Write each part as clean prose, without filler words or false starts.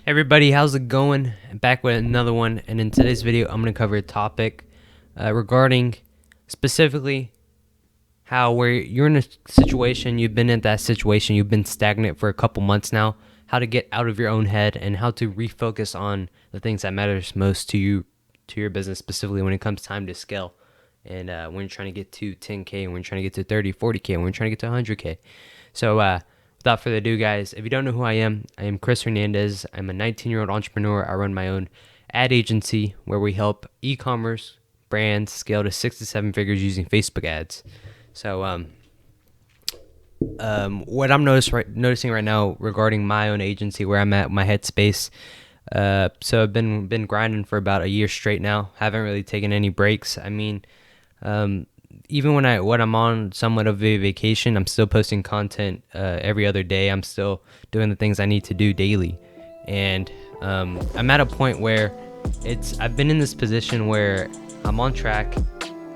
Everybody, how's it going? Back with another one, and in today's video I'm going to cover a topic regarding specifically how where you're in a situation, you've been in that situation, you've been stagnant for a couple months now, how to get out of your own head and how to refocus on the things that matters most to you, to your business, specifically when it comes time to scale. And when you're trying to get to 10K, when you're trying to get to 30, 40K, when you're trying to get to 100K. So without further ado, guys, if you don't know who I am Chris Hernandez. I'm a 19-year-old entrepreneur. I run my own ad agency where we help e-commerce brands scale to 6 to 7 figures using Facebook ads. So what I'm noticing right now regarding my own agency, where I'm at, my headspace. So I've been grinding for about a year straight now. Haven't really taken any breaks. I mean, even when I'm on somewhat of a vacation, I'm still posting content every other day. I'm still doing the things I need to do daily, and I'm at a point where I've been in this position where I'm on track.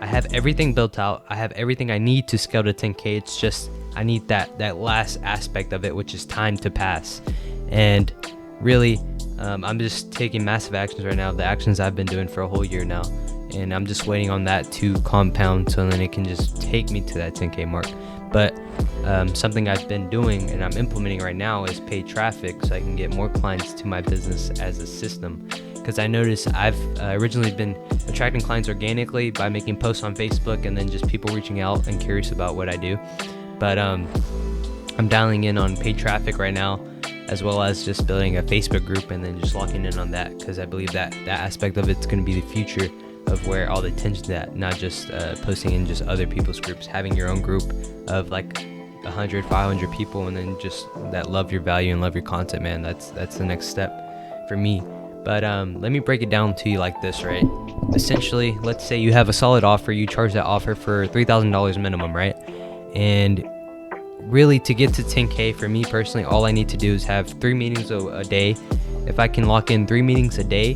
I have everything built out. I have everything I need to scale to 10K. It's just I need that last aspect of it, which is time to pass. And really, I'm just taking massive actions right now. The actions I've been doing for a whole year now. And I'm just waiting on that to compound so then it can just take me to that 10K mark. But something I've been doing and I'm implementing right now is paid traffic so I can get more clients to my business as a system. Because I noticed I've originally been attracting clients organically by making posts on Facebook and then just people reaching out and curious about what I do. But I'm dialing in on paid traffic right now, as well as just building a Facebook group and then just locking in on that, because I believe that aspect of it's going to be the future of where all the attention's at, not just posting in just other people's groups. Having your own group of like 100, 500 people, and then just that love your value and love your content, man. That's the next step for me. But let me break it down to you like this, right? Essentially, let's say you have a solid offer. You charge that offer for $3,000 minimum, right? And really, to get to 10K, for me personally, all I need to do is have 3 meetings a day. If I can lock in 3 meetings a day,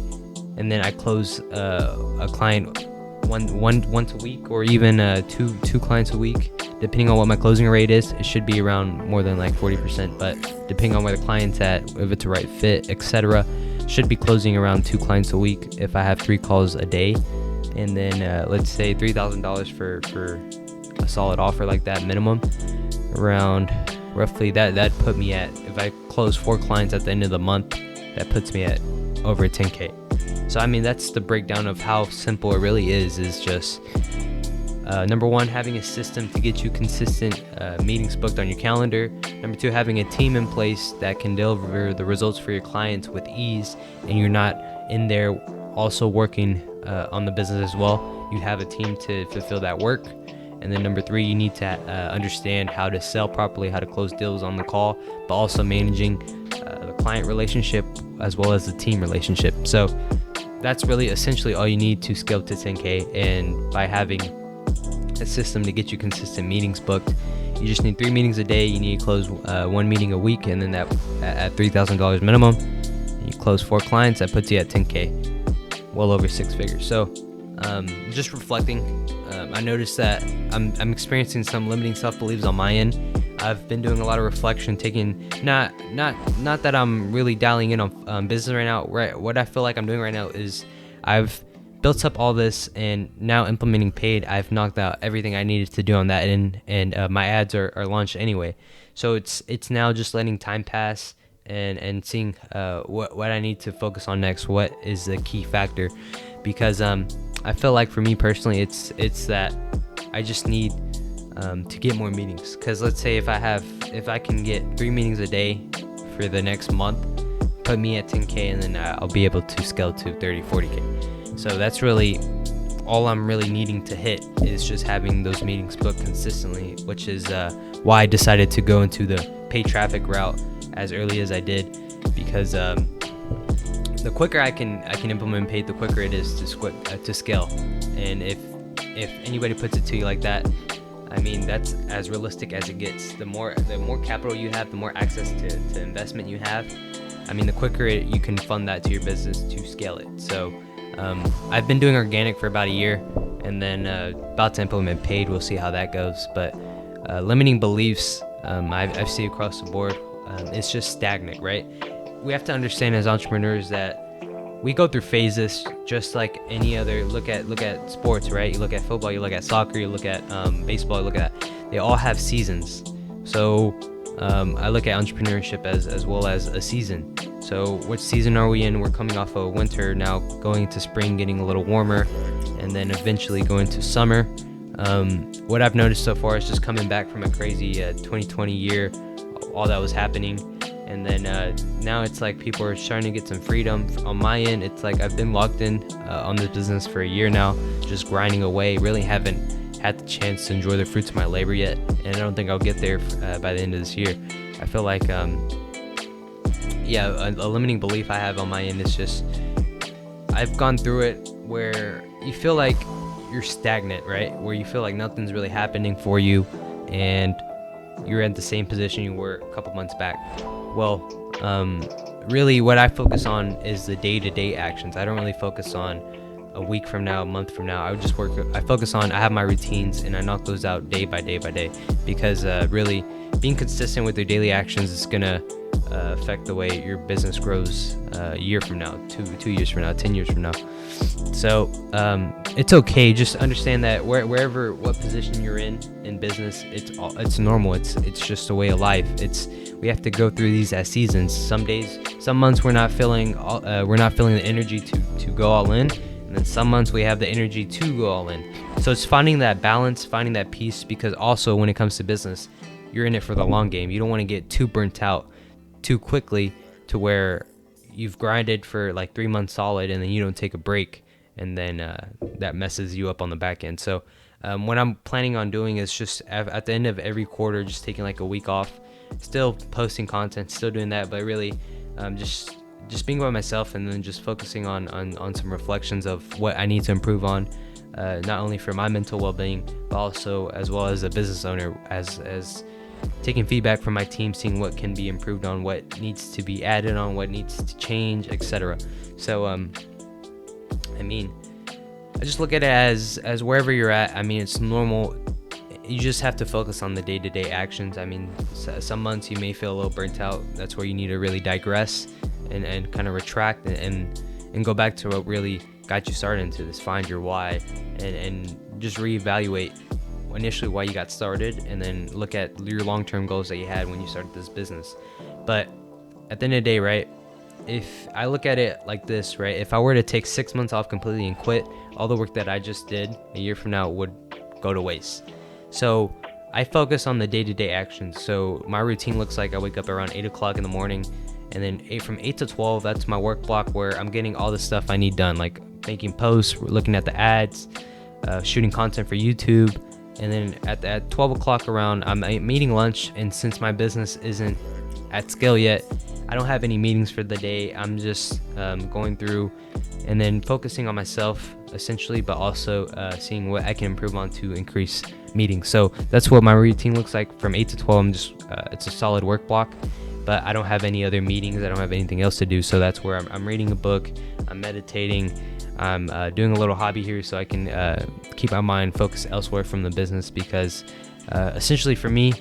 and then I close a client once a week, or even two clients a week, depending on what my closing rate is. It should be around more than like 40%, but depending on where the client's at, if it's a right fit, etc., should be closing around 2 clients a week if I have 3 calls a day. And then let's say $3,000 for a solid offer like that minimum, around roughly that put me at, if I close 4 clients at the end of the month, that puts me at over 10K. So I mean, that's the breakdown of how simple it really is just number 1, having a system to get you consistent meetings booked on your calendar. Number 2, having a team in place that can deliver the results for your clients with ease, and you're not in there also working on the business as well. You have a team to fulfill that work. And then number 3, you need to understand how to sell properly, how to close deals on the call, but also managing the client relationship as well as the team relationship. So that's really essentially all you need to scale to 10K. And by having a system to get you consistent meetings booked, you just need 3 meetings a day. You need to close 1 meeting a week, and then that at $3,000 minimum, and you close 4 clients, that puts you at 10K, well over 6 figures. So just reflecting, I noticed that I'm experiencing some limiting self-beliefs on my end. I've been doing a lot of reflection, taking not that I'm really dialing in on business right now. Right, what I feel like I'm doing right now is I've built up all this, and now implementing paid, I've knocked out everything I needed to do on that end, and my ads are launched anyway. So it's now just letting time pass and seeing what I need to focus on next. What is the key factor? Because I feel like for me personally, it's that I just need to get more meetings. Because let's say if I can get 3 meetings a day for the next month, put me at 10K, and then I'll be able to scale to 30, 40K. So that's really all I'm really needing to hit, is just having those meetings booked consistently, which is why I decided to go into the paid traffic route as early as I did, because the quicker I can implement paid, the quicker it is to scale. And if anybody puts it to you like that, I mean, that's as realistic as it gets. The more capital you have, the more access to investment you have. I mean, the quicker you can fund that to your business to scale it. So I've been doing organic for about a year, and then about to implement paid. We'll see how that goes. But limiting beliefs, I see across the board, it's just stagnant, right? we have to understand as entrepreneurs that we go through phases just like any other. Look at sports, right? You look at football, you look at soccer, you look at baseball, you look at that. They all have seasons. So I look at entrepreneurship as well as a season. So which season are we in? We're coming off of winter, now going into spring, getting a little warmer, and then eventually going to summer. What I've noticed so far is just coming back from a crazy 2020 year, all that was happening. And then now it's like people are starting to get some freedom. On my end, it's like I've been locked in on this business for a year now, just grinding away. Really haven't had the chance to enjoy the fruits of my labor yet, and I don't think I'll get there by the end of this year. I feel like, a limiting belief I have on my end is just I've gone through it where you feel like you're stagnant, right? Where you feel like nothing's really happening for you, and you're at the same position you were a couple months back. Well, really what I focus on is the day-to-day actions. I don't really focus on a week from now, a month from now. I focus on, I have my routines and I knock those out day by day by day, because really being consistent with your daily actions is going to affect the way your business grows a year from now, 2 years from now, 10 years from now. So it's okay. Just understand that what position you're in business, it's normal. It's just a way of life. We have to go through these as seasons. Some days, some months we're not feeling the energy to go all in, and then some months we have the energy to go all in. So it's finding that balance, finding that peace, because also when it comes to business, you're in it for the long game. You don't want to get too burnt out too quickly to where you've grinded for like 3 months solid and then you don't take a break, and then that messes you up on the back end. So what I'm planning on doing is just at the end of every quarter, just taking like a week off, still posting content, still doing that, but really just being by myself, and then just focusing on some reflections of what I need to improve on, not only for my mental well-being, but also as well as a business owner, as taking feedback from my team, seeing what can be improved on, what needs to be added on, what needs to change, etc. So I just look at it as wherever you're at. It's normal. You just have to focus on the day-to-day actions. Some months you may feel a little burnt out. That's where you need to really digress and kind of retract and go back to what really got you started into this. Find your why and just reevaluate initially why you got started, and then look at your long-term goals that you had when you started this business. But at the end of the day, right, if I look at it like this, right, if I were to take 6 months off completely and quit, all the work that I just did a year from now would go to waste. So I focus on the day-to-day actions. So my routine looks like I wake up around 8 o'clock in the morning, and then from 8 to 12, that's my work block where I'm getting all the stuff I need done, like making posts, looking at the ads, shooting content for YouTube. And then at 12 o'clock around, I'm eating lunch, and since my business isn't at scale yet, I don't have any meetings for the day. I'm just going through and then focusing on myself essentially, but also seeing what I can improve on to increase meetings. So that's what my routine looks like from 8 to 12. I'm just it's a solid work block, but I don't have any other meetings. I don't have anything else to do. So that's where I'm reading a book, I'm meditating, I'm doing a little hobby here so I can keep my mind focused elsewhere from the business, because essentially for me,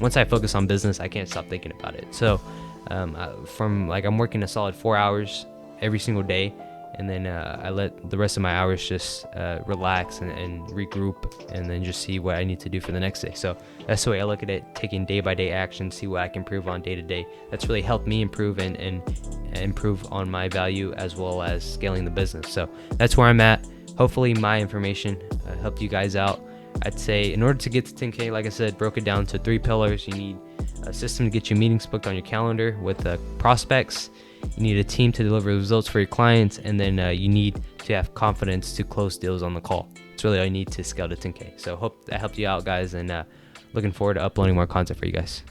once I focus on business, I can't stop thinking about it. So I'm working a solid 4 hours every single day, and then I let the rest of my hours just relax and regroup, and then just see what I need to do for the next day. So that's the way I look at it, taking day by day action, see what I can improve on day to day. That's really helped me improve and improve on my value as well as scaling the business. So that's where I'm at. Hopefully my information helped you guys out. I'd say in order to get to 10K, like I said, broke it down to 3 pillars. You need a system to get your meetings booked on your calendar with prospects. You need a team to deliver results for your clients, and then you need to have confidence to close deals on the call. It's really all you need to scale to 10K. So hope that helped you out, guys, and looking forward to uploading more content for you guys.